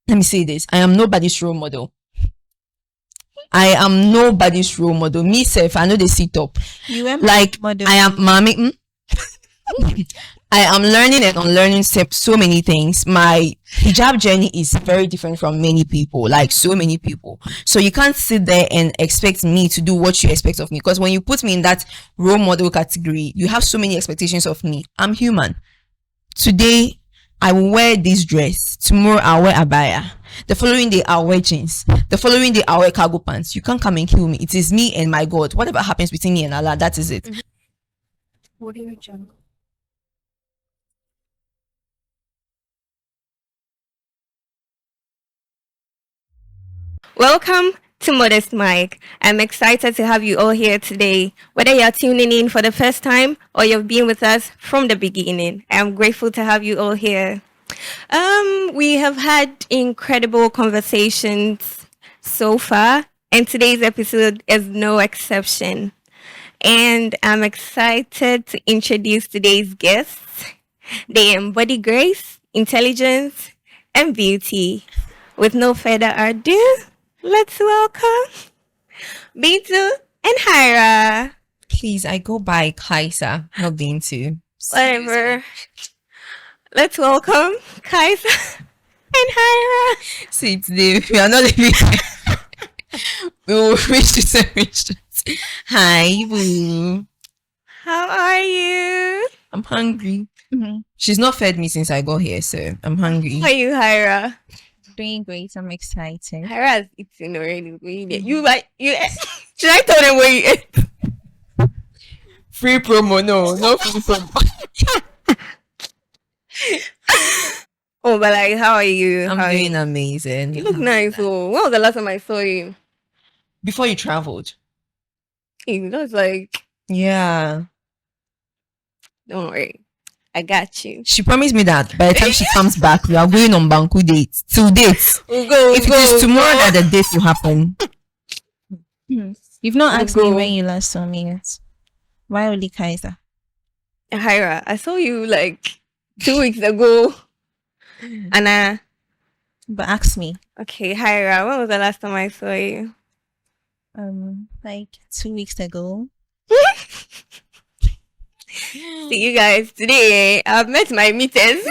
let me say this. I am nobody's role model. I am nobody's role model. Me self, I know they sit up. You am Like model. I am mommy. I am learning and unlearning so many things. My hijab journey is very different from many people, like so many people. So you can't sit there and expect me to do what you expect of me. Because when you put me in that role model category, you have so many expectations of me. I'm human. Today, I will wear this dress. Tomorrow, I'll wear abaya. The following day, I'll wear jeans. The following day, I'll wear cargo pants. You can't come and kill me. It is me and my God. Whatever happens between me and Allah, that is it. What are you doing? Welcome to Modest Mike. I'm excited to have you all here today. Whether you're tuning in for the first time or you've been with us from the beginning, I'm grateful to have you all here. We have had incredible conversations so far, and today's episode is no exception. And I'm excited to introduce today's guests. They embody grace, intelligence, and beauty. With no further ado, let's welcome Bintu and Hira. Please, I go by Kaisa, not Bintu. Whatever. Let's welcome Kaisa and Hira. See, today we are not living. We will reach to sandwich. Hi, boo. How are you? I'm hungry. She's not fed me since I got here, so I'm hungry. How are you, Hira? Doing great. I'm excited. Hira's eating already. You like you? Should I tell them where you ate? Free promo, no free promo. Oh, but like, how are you? I'm How are doing you? amazing. You look nice. Oh, when was the last time I saw you? Before you traveled. Hey, that was like, Yeah. don't worry, I got you. She promised me that by the time she comes back, we are going on Banku dates. 2 dates. We'll go. If it is tomorrow that the date will happen. You've not asked me Go. when you last saw me yet. Why only Kaiser? Hira, I saw you like 2 weeks ago. And But ask me. okay, Hira, when was the last time I saw you? Like 2 weeks ago. See you guys today. I've met my meeters.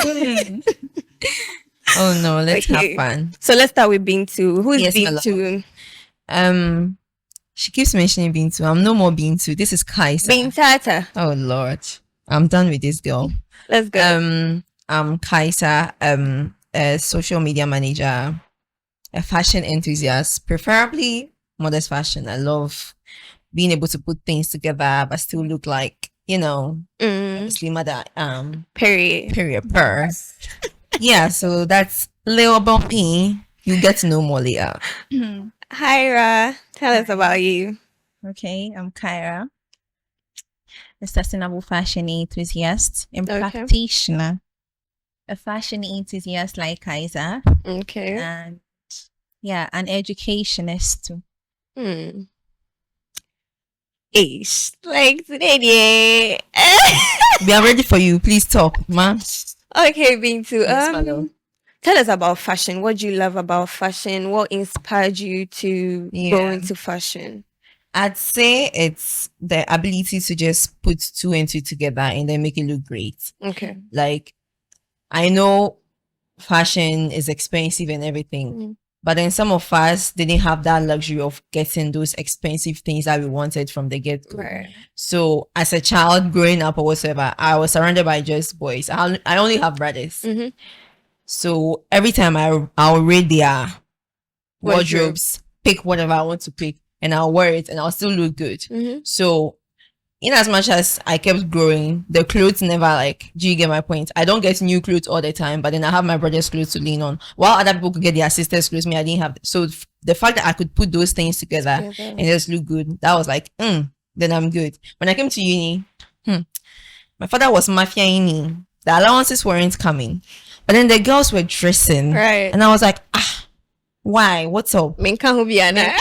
Oh no, let's Okay. have fun. So let's start with Bintu. Who is Yes, my love. Bintu? She keeps mentioning Bintu. I'm no more Bintu. This is Kaisa. Bintata. Oh Lord. I'm done with this girl. Let's go. I'm Kaisa, a social media manager, a fashion enthusiast, preferably modest fashion. I love being able to put things together but still look like, slimmer than Period. per. Yeah, so that's a little about me. You get to know more later. Hira, tell us about you. Okay, I'm Kyra, a sustainable fashion enthusiast and Okay. practitioner. A fashion enthusiast like Kaiser, Okay. and yeah, an educationist too. Ish. Like today, yeah. We are ready for you. Please talk, ma. Okay, Bintu. Yes, my love. Tell us about fashion. What do you love about fashion? What inspired you to go Yeah. into fashion? I'd say it's the ability to just put two and two together and then make it look great. Okay. Like, I know fashion is expensive and everything, but then some of us didn't have that luxury of getting those expensive things that we wanted from the get-go. Right. So as a child growing up or whatsoever, I was surrounded by just boys. I only have brothers. Mhm. So every time I'll read their Wardrobe. wardrobes, pick whatever I want to pick, and I'll wear it and I'll still look good. Mhm. So in as much as I kept growing, the clothes never like, do you get my point? I don't get new clothes all the time, but then I have my brother's clothes to lean on. While other people could get their sister's clothes, me, I didn't have. So the fact that I could put those things together and just look good, that was like, then I'm good. When I came to uni, my father was mafia uni. The allowances weren't coming. But then the girls were dressing. Right. And I was like, why? What's up? Minka Hubiana.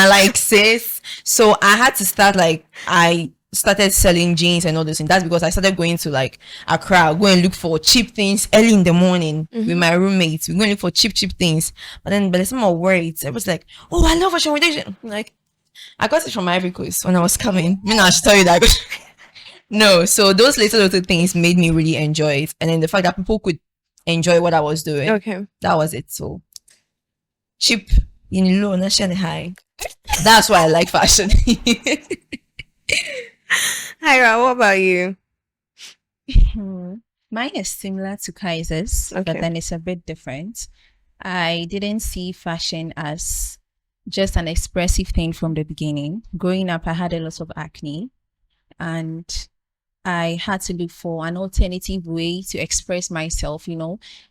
Like sis. So I had to start like I started selling jeans and all those things. That's because I started going to like Accra, go and look for cheap things early in the morning with my roommates. We go and look for cheap things. But then by the time of words, it was like, oh, I love fashion recommendation. Like, I got it from Ivory Coast when I was coming. I should tell you that. No, so those little things made me really enjoy it. And then the fact that people could enjoy what I was doing. Okay. That was it. So cheap in low, not high. That's why I like fashion. Hyra, what about you? Mine is similar to Kaiser's, but Okay. then it's a bit different. I didn't see fashion as just an expressive thing from the beginning. Growing up, I had a lot of acne, and I had to look for an alternative way to express myself.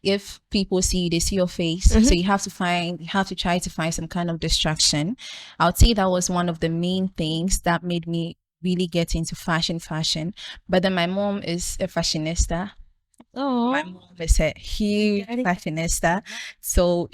If people see you, they see your face. So you have to try to find some kind of distraction. I would say that was one of the main things that made me really get into fashion. But then my mom is a fashionista. Oh, My mom is a huge fashionista. So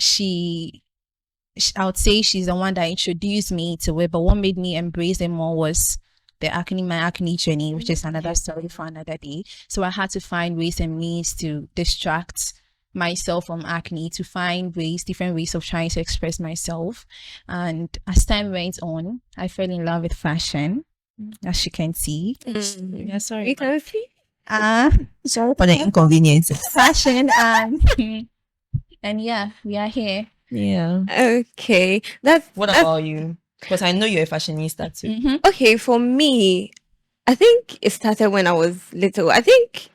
I would say she's the one that introduced me to it. But what made me embrace it more was my acne journey, which is another story for another day. So I had to find ways and means to distract myself from acne, to find different ways of trying to express myself. And as time went on, I fell in love with fashion, as you can see. Yeah, sorry. you can see. Sorry For the inconvenience. fashion and yeah, we are here. Yeah. Okay, that's What about you? Because I know you're a fashionista too. okay. For me, I think it started when I was little. I think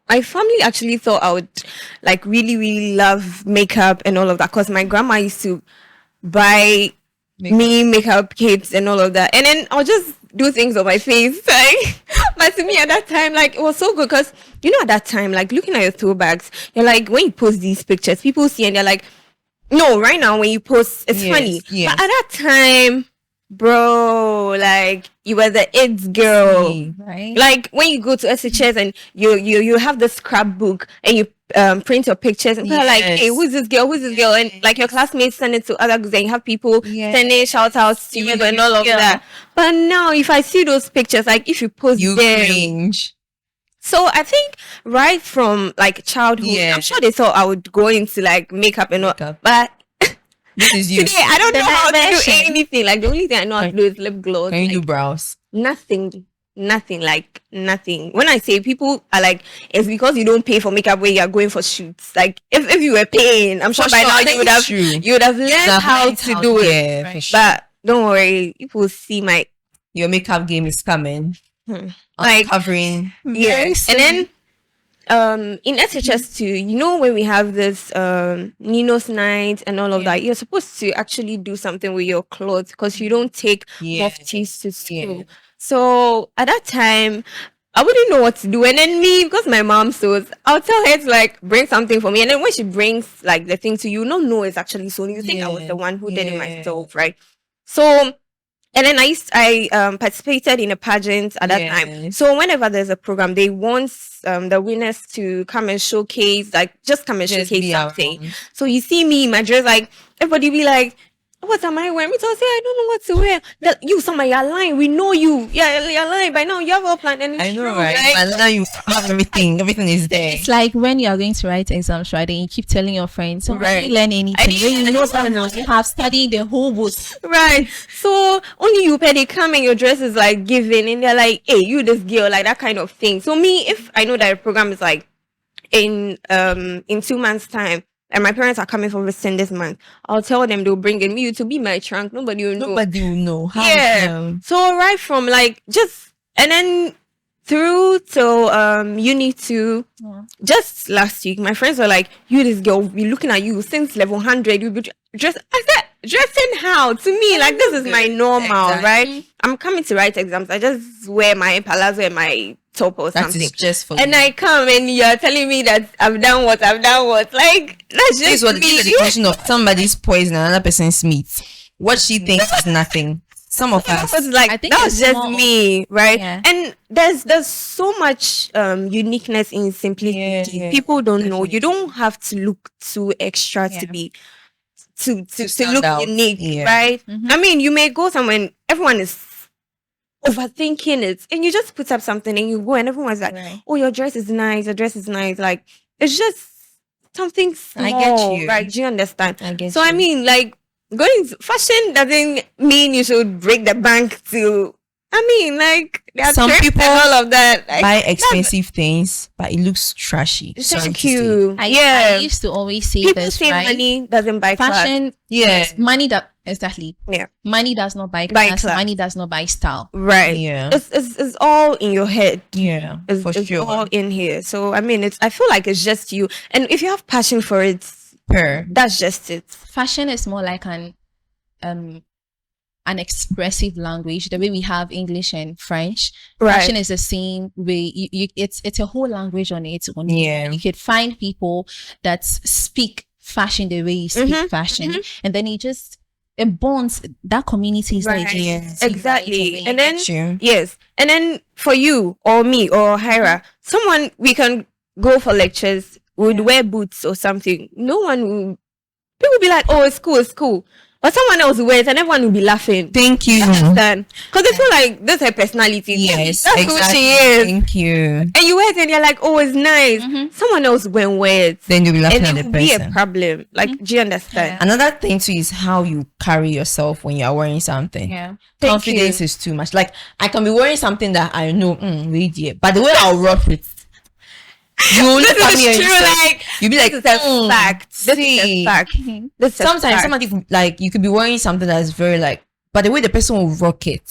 my family actually thought I would like really, really love makeup and all of that because my grandma used to buy me makeup kits and all of that, and then I'll just do things on my face. Like, but to me at that time, like it was so good because at that time, like looking at your throwbacks, you're like when you post these pictures, people see and they're like, no, right now when you post, it's Yes, funny. yes. But at that time, bro, like you were the it girl. Right? Like when you go to SHS and you have the scrapbook and you print your pictures and people are like, hey, Yes. who's this girl? Who's this girl? And like your classmates send it to other groups and you have people Yes. sending shout outs to you were the and all of girl. that. But now if I see those pictures, like if you post You them, cringe. so I think right from like childhood, Yeah. I'm sure they thought I would go into like makeup and all, Makeup. but This is you. today I don't The know how to do diversion. anything. Like the only thing I know how to do is lip gloss. Can you do Like, brows? nothing. Like nothing. When I say people are like, it's because you don't pay for makeup when you are going for shoots. Like if you were paying, I'm sure For by sure, now I you think would it's have true. you would have learned how to do it. Yeah, for Right. sure. But don't worry, people see my Your makeup game is coming. like Covering. yeah. And then in SHS too, when we have this Nino's night and all of that, you're supposed to actually do something with your clothes because you don't take Yeah. muftis to school. Yeah. So at that time, I wouldn't know what to do. And then me, because my mom sews, I'll tell her to like bring something for me. And then when she brings like the thing to you, not know it's actually sewn. You think I was Yeah. the one who did it Yeah. myself, right? So and then I participated in a pageant at that time. Yes. So whenever there's a program, they want the winners to come and showcase, like just come and Just showcase be something. around. So you see me in my dress, like everybody be like, what am I wearing? Because I say I don't know what to wear. You, somebody, you're lying. We know you. Yeah, you're lying. By now you have all planned, and it's I know, true, right? like- But now you have everything. Everything is there. It's like when you are going to write exams, right? And you keep telling your friends, "So I Right. didn't learn anything." When you know that you have studied the whole book. Right. So only you pay, they come and your dress is like given and they're like, hey, you this girl, like that kind of thing. So me, if I know that a program is like in 2 months' time and my parents are coming for visiting this month, I'll tell them they'll bring in you to be my trunk. Nobody will know. Nobody will know. How Yeah. So right from like just and then through till uni 2, just last week, my friends were like, you this girl, we looking at you since level 100, you be just I said dressing how to me like this is my normal, Exactly. right? I'm coming to write exams. I just wear my palazzo and my top or That something. is just for And you. I come and you're telling me that I've done what. Like that's This just was me. the definition of somebody's poison and another person's meat. What she thinks is nothing. Some of us. It's like I think that was it's just more- me, right? Yeah. And there's so much uniqueness in simplicity. Yeah, People don't know. You don't have to look too extra Yeah. to be to stand look out. unique, Yeah. right? Mhm. I mean, you may go somewhere and everyone is overthinking it, and you just put up something and you go, and everyone's like, Right. "Oh, your dress is nice. Your dress is nice." Like it's just something small. I get you. Like, do you understand? I get So I you. mean, like fashion doesn't mean you should break the bank to. I mean, like there are Some trends people and all of that. Like, buy expensive things, but it looks trashy. Sorry thank to say. you. I used to always say People this, say right? money doesn't buy class. Fashion, Yeah. money that exactly. Yeah. Money does not buy Buy class. class. Money does not buy style. Right. Yeah. It's all in your head. Yeah. It's, For it's sure. all in here. So I mean, I feel like it's just you. And if you have passion for it, that's just it. Fashion is more like an expressive language, the way we have English and French. Right. Fashion is the same way. It's a whole language on its own. Yeah. You could find people that speak fashion the way you speak fashion, and then it bonds that community. Is Right. like Yes. Exactly. And then True. yes, and then for you or me or Hira, someone we can go for lectures, would wear boots or something. No one will. People will be like, "Oh, it's cool, it's cool." But someone else will wear it and everyone will be laughing. Thank you. Understand? Because they feel like that's her personality. Yes, That's exactly. who she is. Thank you. And you wear it and you're like, "Oh, it's nice." Someone else won't wear it. Then you'll be laughing And at it the will be a person. problem. Like, do you understand? Another thing too is how you carry yourself when you're wearing something. Yeah. Thank Confidence you. is too much. Like I can be wearing something that I know, wait here, but the way I'll rock it, you will look at This me and is you true. say- Like, you'll be like, this is a fact. This is see. a fact. This is a Sometimes fact. somebody like you could be wearing something that's very like, but the way the person will rock it,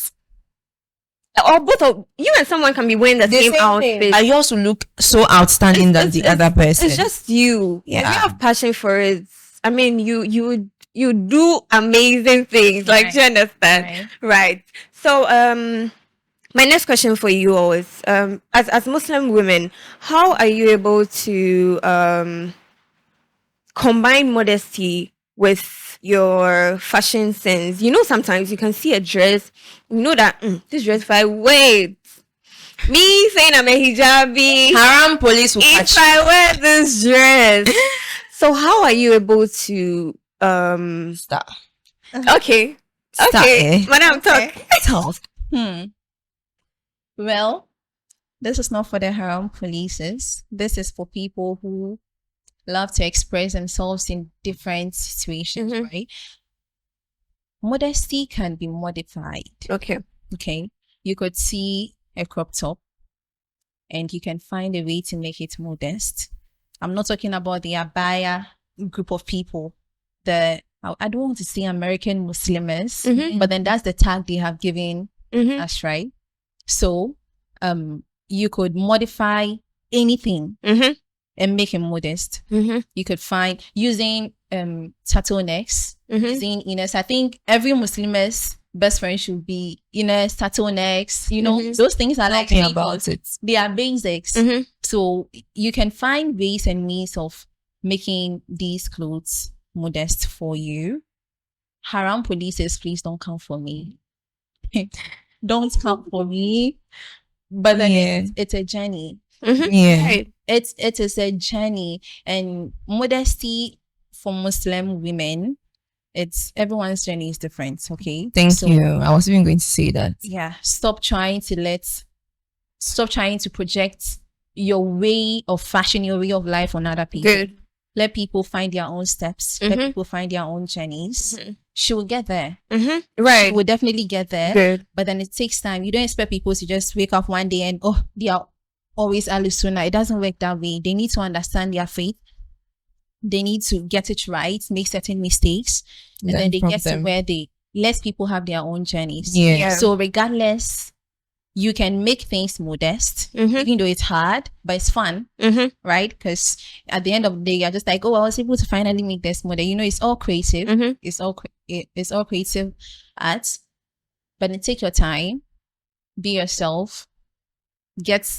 Or both of you and someone can be wearing the same outfit. and you also look so outstanding than the other person. It's just you. If Yeah. you have passion for it, I mean, you do amazing things. Like, Right. do you understand? Right. So, my next question for you all is, as Muslim women, how are you able to combine modesty with your fashion sense? You know, sometimes you can see a dress, you know that this dress, if I wait, me saying I'm a hijabi, Haram police will if catch I wear this dress. So how are you able to Stop. okay. Start, Okay, eh? madam, talk. Talk. Well, this is not for the haram polices. This is for people who love to express themselves in different situations, right? Modesty can be modified. Okay. Okay. You could see a crop top and you can find a way to make it modest. I'm not talking about the abaya group of people. I don't want to say American Muslims, but then that's the tag they have given us, right? So you could modify anything and make it modest. You could find using turtlenecks, using inners. I think every Muslim's best friend should be inners, turtlenecks. You know, those things are like Talking about it. they are basics. So you can find ways and means of making these clothes modest for you. Haram polices, please don't come for me. Don't come for me. But then it's a journey. Yeah. Right. It is a journey, and modesty for Muslim women, it's everyone's journey is different. Okay. Thank you. I was even going to say that. Yeah. Stop trying to project your way of fashion, your way of life on other people. Good. Let people find their own steps. Let people find their own journeys. She will get there. She Right. will definitely get there. Good. But then it takes time. You don't expect people to just wake up one day and they are always Alusuna. It doesn't work that way. They need to understand their faith. They need to get it right, make certain mistakes, and then they get to where they let people have their own journeys. Yeah. So regardless, you can make things modest, even though it's hard, but it's fun, right? Because at the end of the day, you're just like, oh, I was able to finally make this model. You know, it's all creative. It's all creative art. But then take your time, be yourself, get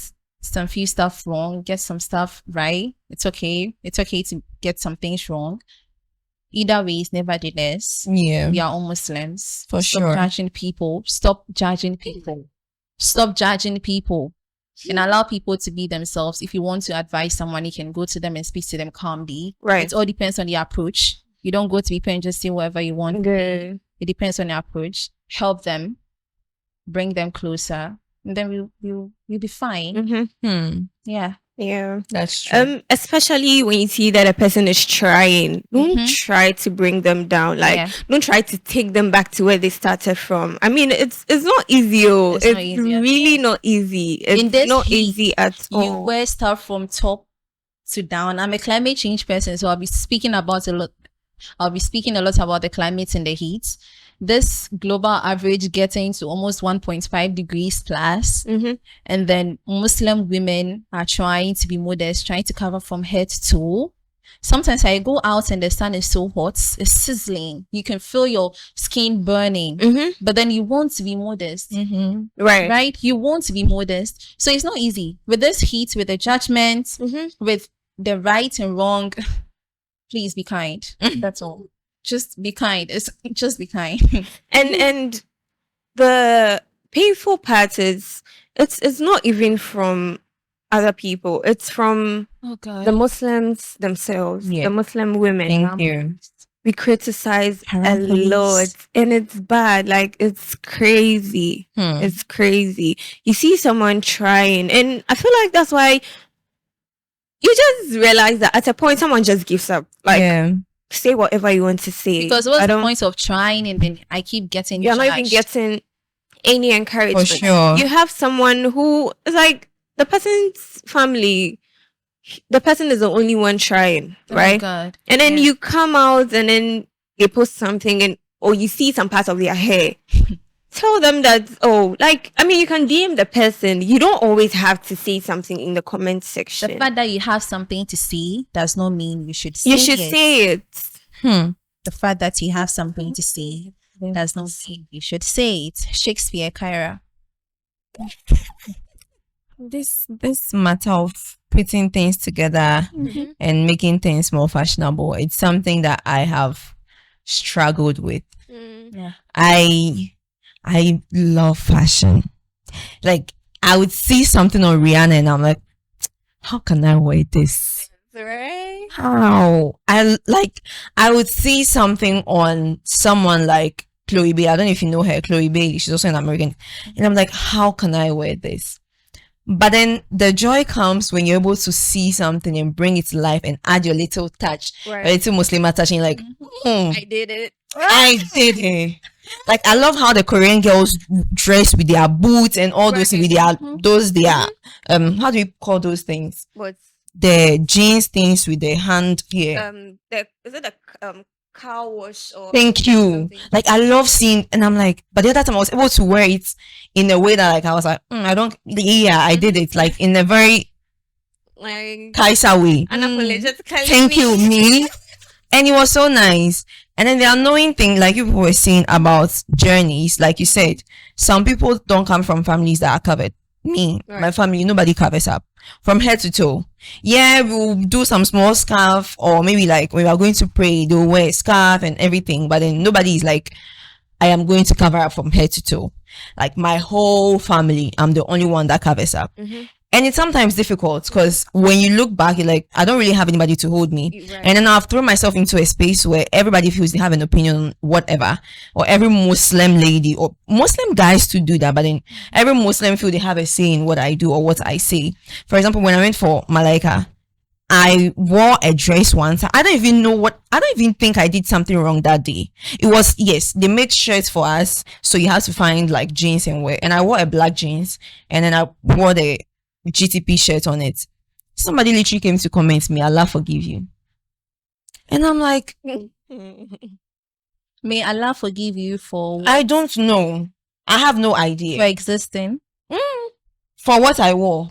some few stuff wrong, get some stuff right. It's okay. It's okay to get some things wrong. Either ways, nevertheless, Yeah. we are all Muslims. For Stop sure. judging people. Stop judging people. Stop judging people and allow people to be themselves. If you want to advise someone, you can go to them and speak to them calmly. Right. It all depends on the approach. You don't go to people and just say whatever you want. Good. It depends on the approach. Help them. bring them closer, and then we'll be fine. Mm-hmm. Yeah. Yeah. That's true. Especially when you see that a person is trying, don't Mhm. try to bring them down. Like, Yeah. don't try to take them back to where they started from. I mean, it's not easy. It's not It's easy at really not easy. It's In this not heat, easy at You all. wear stuff from top to down. I'm a climate change person, so I'll be speaking about a lot. I'll be speaking a lot about the climate and the heat. This global average getting to almost 1.5 degrees plus, Mm-hmm. and then Muslim women are trying to be modest, trying to cover from head to toe. Sometimes I go out and the sun is so hot, it's sizzling. You can feel your skin burning, Mm-hmm. but then you want to be modest. Right. Right? You want to be modest. So it's not easy. With this heat, with the judgment, Mm-hmm. with the right and wrong, please be kind. That's all. Just be kind. Just be kind. And the painful part is it's not even from other people. It's from Oh God. the Muslims themselves, Yeah. the Muslim women. Thank you. We criticize a Haram police. lot, and it's bad. Like, it's crazy. It's crazy. You see someone trying, and I feel like that's why you just realize that at a point someone just gives up. Like, yeah. say whatever you want to say. Because what's I the don't. point of trying and then I keep getting You're not even judged? getting any encouragement. For sure. You have someone who is like the person's family. The person is the only one trying, Oh right? God. And then Yeah. you come out and then they post something, and or you see some part of their hair. Tell them that, I mean, you can DM the person. You don't always have to say something in the comment The section. fact that you have something to say does not mean you should say You should it. say it. The fact that you have something to say does not mean you should say it. Shakespeare, Kyra. This matter of putting things together and making things more fashionable, it's something that I have struggled with. Yeah. I love fashion. Like, I would see something on Rihanna and I'm like, how can I wear this? Right? How? I would see something on someone like Chloe Bay. I don't know if you know her, Chloe Bay. She's also an American. And I'm like, how can I wear this? But then the joy comes when you're able to see something and bring it to life and add your little touch, Right. a little Muslim touch, and you're like, I did it. I did it. Like, I love how the Korean girls dress with their boots and all those Right. with their how do you call those things? But The jeans things with the hand here. is it a car wash or Thank you. something? Like, I love seeing, and I'm like, but the other time I was able to wear it in a way that, like, I was like, I did it, like, in a very Like, Kaiser way. unapologetically. Thank you, me. And it was so nice. And then the annoying thing, like you people were saying about journeys, like you said, some people don't come from families that are covered. Me, Right. my family, nobody covers up from head to toe. Yeah, we'll do some small scarf, or maybe like when we are going to pray, they'll wear a scarf and everything, but then nobody is like, I am going to cover up from head to toe. Like, my whole family, I'm the only one that covers up. And it's sometimes difficult because when you look back, you're like, I don't really have anybody to hold me. Right. And then I've thrown myself into a space where everybody feels they have an opinion on whatever, or every Muslim lady or Muslim guys to do that, but then every Muslim feel they have a say in what I do or what I say. For example, when I went for Malaika, I wore a dress once. I don't even think I did something wrong that day. It was, yes, they made shirts for us, so you have to find like jeans and wear. And I wore a black jeans, and then I wore the GTP shirt on it. Somebody literally came to comment me, Allah forgive you. And I'm like, May Allah forgive you for I don't know. I have no idea. for existing. For what I wore.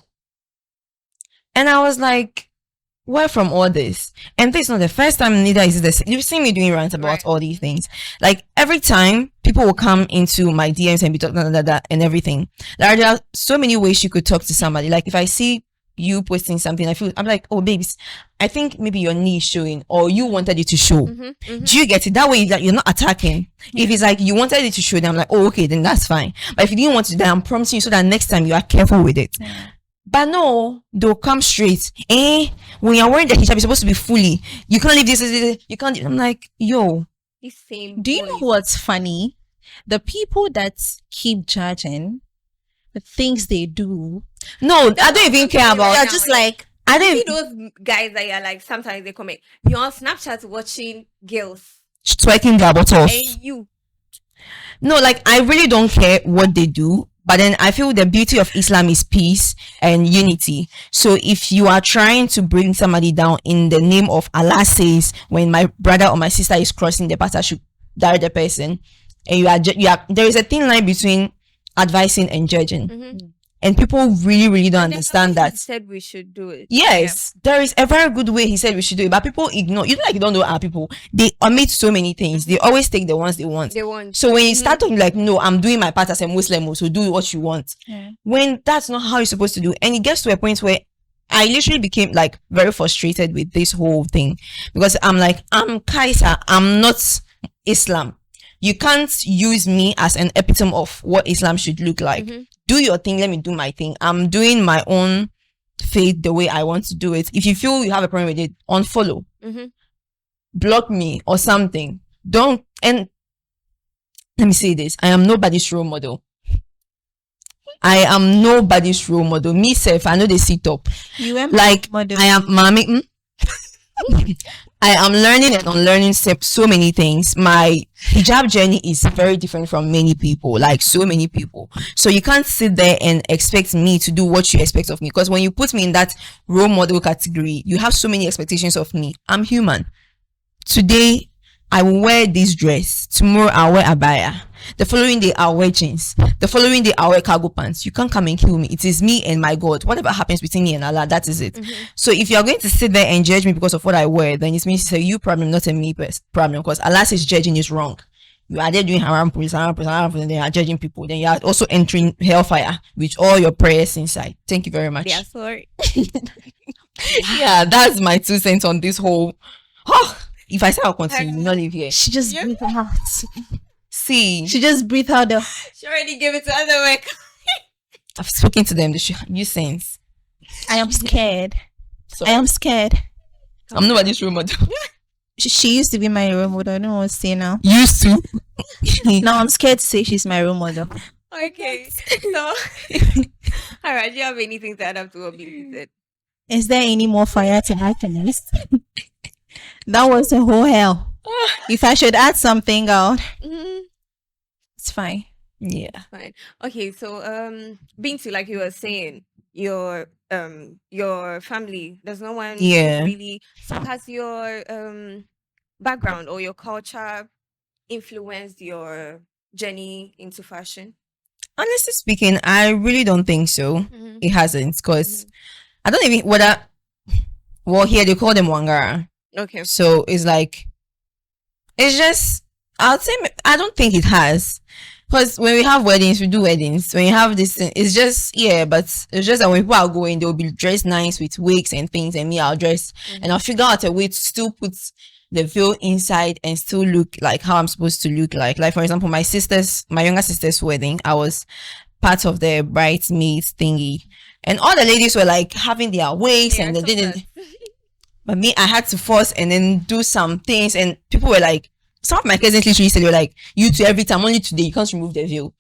And I was like, where from all this? And this is not the first time, neither is it the same. You've seen me doing rants about Right. all these things. Like, every time people will come into my DMs and be talking and everything. There are so many ways you could talk to somebody. Like, if I see you posting something, I'm like, oh babes, I think maybe your knee is showing, or you wanted it to show. Do you get it? That way that you're not attacking. If it's like you wanted it to show, then I'm like, oh, okay, then that's fine. But if you didn't want to, then I'm promising you so that next time you are careful with it. But no, they'll come straight. When you're wearing the hijab, you're supposed to be fully. You can't leave this. You can't. I'm like, yo. These same Do you know boys. what's funny? the people that keep judging the things they do, No, I don't even care about. they're just like, I See don't those guys that are like, sometimes they comment, you're on Snapchat watching girls, twerking their buttocks. and you. No, like I really don't care what they do. But then I feel the beauty of Islam is peace and unity. So if you are trying to bring somebody down in the name of Allah says, when my brother or my sister is crossing the path, I should direct the person. And you are there is a thin line between advising and judging. And people really don't understand that. He said we should do it. Yes, there is a very good way he said we should do it, but people ignore. You know, like you don't know our people. They omit so many things. They always take the ones they want. So when you start talking like, no, I'm doing my part as a Muslim, so do what you want. When that's not how you're supposed to do. And it gets to a point where I literally became like very frustrated with this whole thing, because I'm like, I'm Kaiser, I'm not Islam. You can't use me as an epitome of what Islam should look like. Do your thing, let me do my thing. I'm doing my own faith the way I want to do it. If you feel you have a problem with it, unfollow, block me or something. Don't. And let me say this, I am nobody's role model. I am nobody's role model. Me self, I know they sit up. you am Like model. I am mommy. I am learning and unlearning so many things. My hijab journey is very different from many people, like so many people. So you can't sit there and expect me to do what you expect of me, because when you put me in that role model category, you have so many expectations of me. I'm human. Today I will wear this dress, tomorrow I'll wear abaya, the following day I'll wear jeans, the following day I'll wear cargo pants. You can't come and kill me. It is me and my God. Whatever happens between me and Allah, that is it. So if you're going to sit there and judge me because of what I wear, then it means it's a you problem, not a me problem, because Allah says judging is wrong. You are there doing haram, and then you are judging people. Then you are also entering hellfire with all your prayers inside. Thank you very much. Yeah, sorry. Yeah, that's my 2 cents on this whole. If I say I'll continue, you'll not live here. She just breathed out. See, She just breathed out the. She already gave it to other work. I've spoken to them. They should use sense. I am scared. So I am scared. I'm nobody's role model. She used to be my role model. I don't know what to say now. Used to. Now I'm scared to say she's my role model. Okay. So, all right. Do you have anything to add up to what Billy said? Is there any more fire to add to this? That was a whole hell. If I should add something out, it's fine. Yeah. Fine. Okay. So, Binti, like you were saying, your family, there's no one Yeah. really. So has your background or your culture influenced your journey into fashion? Honestly speaking, I really don't think so. It hasn't, because I don't even whether. Well, here they call them wangara. Okay. So it's like, it's just, I'll say, I don't think it has. Because when we have weddings, we do weddings. When you have this thing, it's just, yeah, but it's just that when people are going, they'll be dressed nice with wigs and things, and me, I'll dress, and I'll figure out a way to still put the veil inside and still look like how I'm supposed to look like. Like, for example, my younger sister's wedding, I was part of the bridesmaids thingy. And all the ladies were like having their wigs, and they didn't. But me, I had to force and then do some things, and people were like, some of my cousins literally said, "You're like, you two every time, only today you can't remove the veil."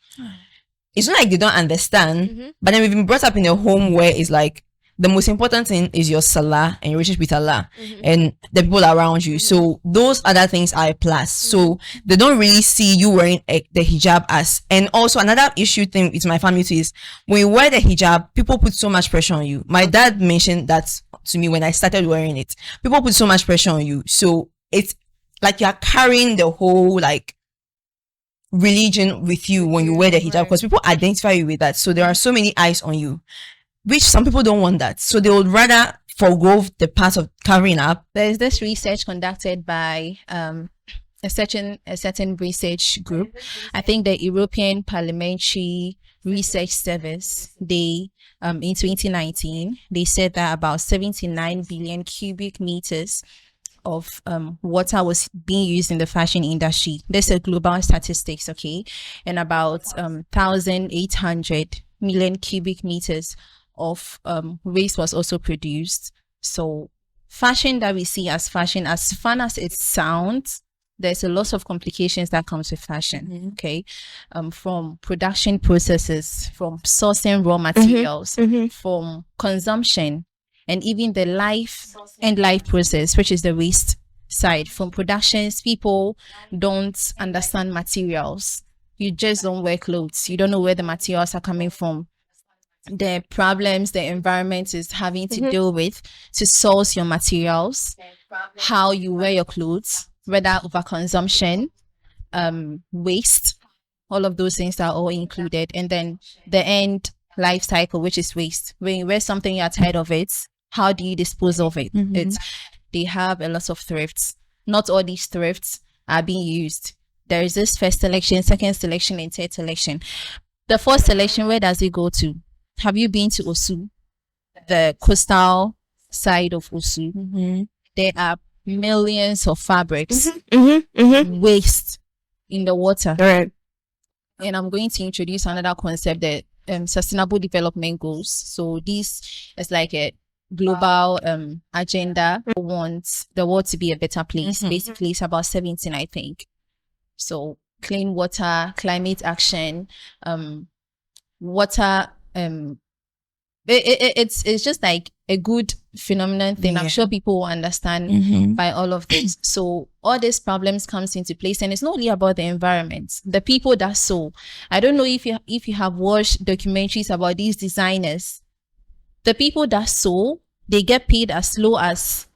It's not like they don't understand, but then we've been brought up in a home where it's like the most important thing is your salah and your relationship with Allah and the people around you. So those other things are a plus. So they don't really see you wearing the hijab as. And also another issue thing with my family too is when you wear the hijab, people put so much pressure on you. My dad mentioned that to me when I started wearing it. People put so much pressure on you. So it's like you're carrying the whole like religion with you when you wear the hijab, because people identify you with that. So there are so many eyes on you, which some people don't want that. So they would rather forgo the part of covering up. There is this research conducted by a certain research group. I think the European Parliamentary Research Service, they in 2019 they said that about 79 billion cubic meters of water was being used in the fashion industry. This is global statistics, okay? And about 1,800 million cubic meters of waste was also produced. So fashion that we see as fashion, as fun as it sounds, there's a lot of complications that comes with fashion. Okay, from production processes, from sourcing raw materials, from consumption, and even the end life process, which is the waste side. From productions, people don't understand materials. You just don't wear clothes. You don't know where the materials are coming from. The problems the environment is having to deal with to source your materials, how you wear your clothes, whether overconsumption, waste, all of those things are all included. And then the end life cycle, which is waste. When you wear something, you're tired of it, how do you dispose of it? They have a lot of thrifts. Not all these thrifts are being used. There is this first selection, second selection, and third selection. The first selection, where does it go to? Have you been to Osu? The coastal side of Osu. There are millions of fabrics waste in the water. Right. And I'm going to introduce another concept, that sustainable development goals. So this is like a global agenda. Wants the world to be a better place. Basically, it's about 17, I think. So clean water, climate action, water. It's just like a good phenomenon thing. I'm sure people will understand by all of this. So all these problems comes into place, and it's not only about the environment. The people that sew. I don't know if you have watched documentaries about these designers. The people that sew, they get paid as low as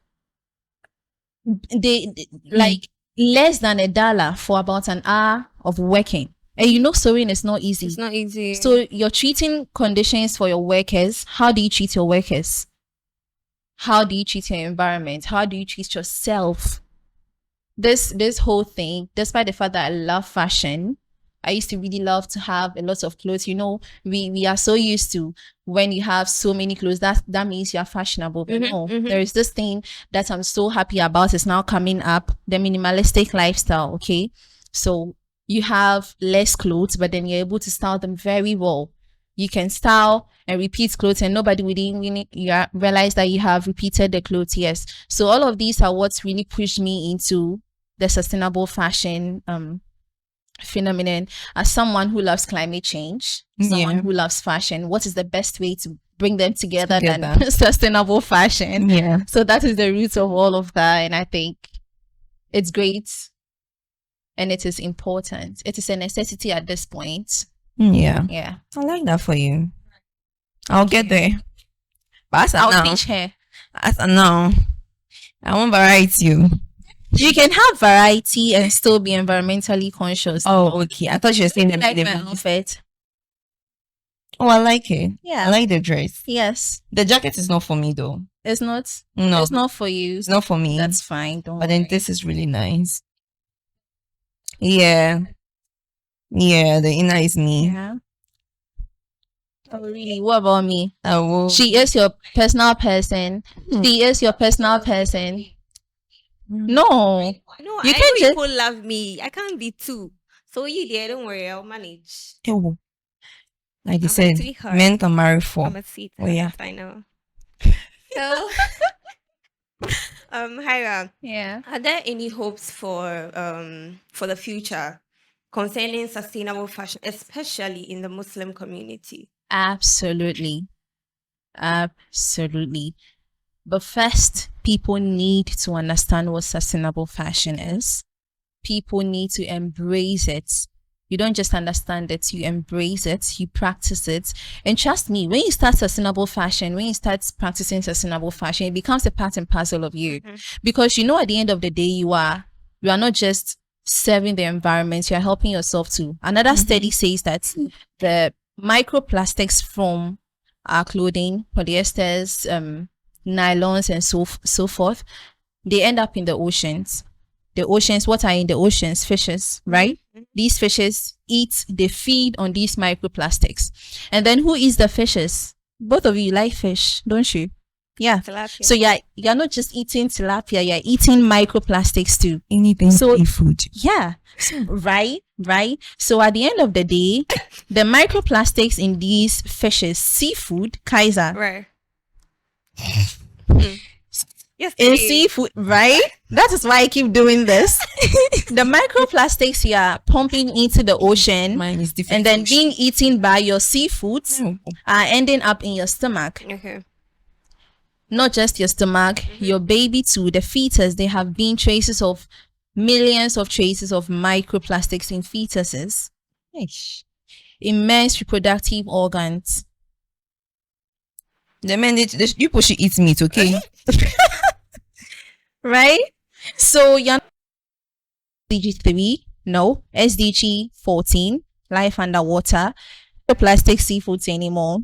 they like less than $1 for about an hour of working. And you know, sewing is not easy. It's not easy. So you're treating conditions for your workers. How do you treat your workers? How do you treat your environment? How do you treat yourself? This whole thing, despite the fact that I love fashion, I used to really love to have a lot of clothes. You know, we are so used to when you have so many clothes, that means you're fashionable. But no, there is this thing that I'm so happy about. It's now coming up, the minimalistic lifestyle. Okay, so you have less clothes, but then you're able to style them very well. You can style and repeat clothes, and nobody would even realize that you have repeated the clothes. Yes, so all of these are what's really pushed me into the sustainable fashion phenomenon. As someone who loves climate change, someone who loves fashion, what is the best way to bring them together than sustainable fashion? So that is the root of all of that, and I think it's great and it is important. It is a necessity at this point. I like that for you. I'll get there, but I'll teach her. No, I won't variety you. You can have variety and still be environmentally conscious. Oh, okay. I thought you were saying the like my outfit. Oh, I like it. Yeah, I like the dress. Yes. The jacket is not for me though. It's not. No, it's not for you. It's not for me. That's fine. Don't but worry. then this is really nice. Yeah, the inner is me. Yeah. Oh, really? What about me? Will. She is your personal person. She is your personal person. No, I you know can't just. people love me. I can't be two. So you there, don't worry, I'll manage. Oh, like you I'm a said, sweetheart. men can marry for. I'm a sweetheart. Oh, yeah. I know. So, Hira, Yeah. are there any hopes for the future concerning sustainable fashion, especially in the Muslim community? Absolutely. Absolutely. But first, people need to understand what sustainable fashion is. People need to embrace it. You don't just understand it, you embrace it, you practice it. And trust me, when you start sustainable fashion, when you start practicing sustainable fashion, it becomes a part and parcel of you. Because you know, at the end of the day, you are not just serving the environment, you are helping yourself too. Another study says that the microplastics from our clothing, polyesters, nylons, and so forth, they end up in the oceans. The oceans, what are in the oceans? Fishes, right? These fishes they feed on these microplastics. And then who eats the fishes? Both of you like fish, don't you? Yeah. Tilapia. So you're not just eating tilapia, you're eating microplastics too. Anything seafood. Yeah. Right. So at the end of the day, the microplastics in these fishes, seafood, Kaiser. Right. in seafood, right? That is why I keep doing this. The microplastics you are pumping into the ocean Mine is different. and then being eaten by your seafoods are ending up in your stomach. Okay. Not just your stomach, your baby too, the fetus. There have been millions of traces of microplastics in fetuses. Eish. Immense reproductive organs. The men, people should eat meat, okay? Right? So you're not SDG 3, no. SDG 14, life underwater. No plastic seafoods anymore.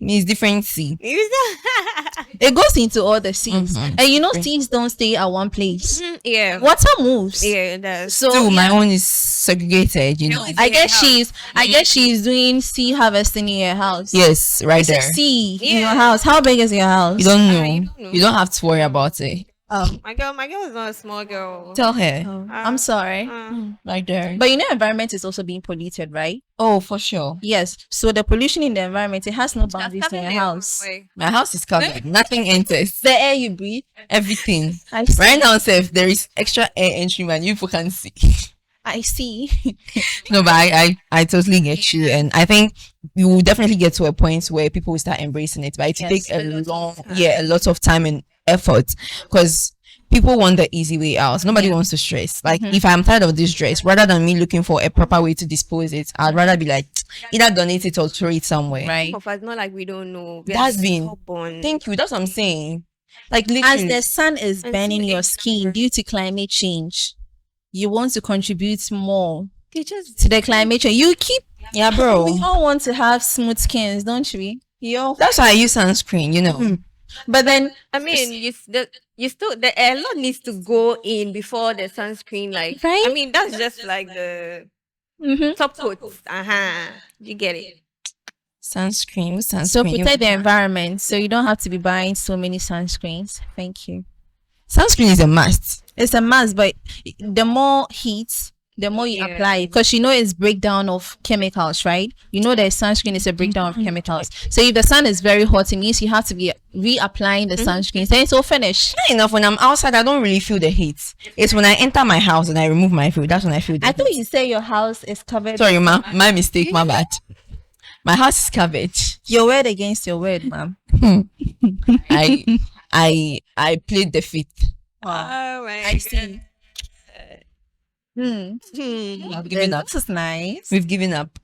It's different sea. It goes into all the seas. And you know, seas don't stay at one place. Yeah. Water moves. Yeah, it does. So Still, my own is segregated, you know. I guess she's doing sea harvesting in your house. Yes, right there. Sea in your house. How big is your house? You don't know. you don't know. You don't have to worry about it. My girl is not a small girl. Tell her. I'm sorry. Right there. But you know, environment is also being polluted, right? Oh, for sure. Yes. So the pollution in the environment, it has no boundaries in your house. My house is covered. Nothing enters. The air you breathe. Everything. I see. Right now, if there is extra air entry, man, you people can see. I see. No, but I totally get you, and I think you will definitely get to a point where people will start embracing it. But it will take a lot of time and effort, because people want the easy way out. Nobody wants to stress. Like, if I'm tired of this dress, rather than me looking for a proper way to dispose it, I'd rather be like, either donate it or throw it somewhere. Right. It's not like we don't know. That's been. Stubborn. Thank you. That's what I'm saying. Like, As literally. the sun is burning your skin due to climate change, you want to contribute more to the climate change. You keep, Yeah, bro. we all want to have smooth skins, don't we? That's why I use sunscreen, you know. But then, I mean, you still a lot needs to go in before the sunscreen. Like, Right? I mean, that's just like the top coats. You get it. Sunscreen. What's sunscreen? so protect the environment, so you don't have to be buying so many sunscreens. Thank you. Sunscreen is a must. It's a must, but the more heat, the more you apply it, because you know it's breakdown of chemicals, right? You know that sunscreen is a breakdown of chemicals. So if the sun is very hot, it means you have to be reapplying the sunscreen. Then it's all finished. Fair enough, when I'm outside, I don't really feel the heat. It's when I enter my house and I remove my food. That's when I feel the I heat. thought you say your house is covered. Sorry, ma. My mistake. My bad. My house is covered. Your word against your word, ma'am. I played the fifth. Oh my I see. I've given up. This is nice. We've given up.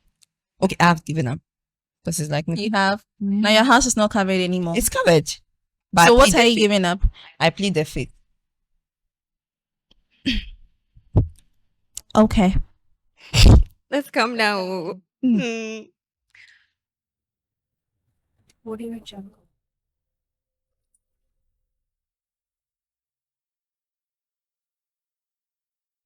Okay, I've given up. Because it's like, You have now your house is not covered anymore. it's covered. But So I what plead are the you fifth. giving up? I plead the fifth. Okay. Let's calm down. What do you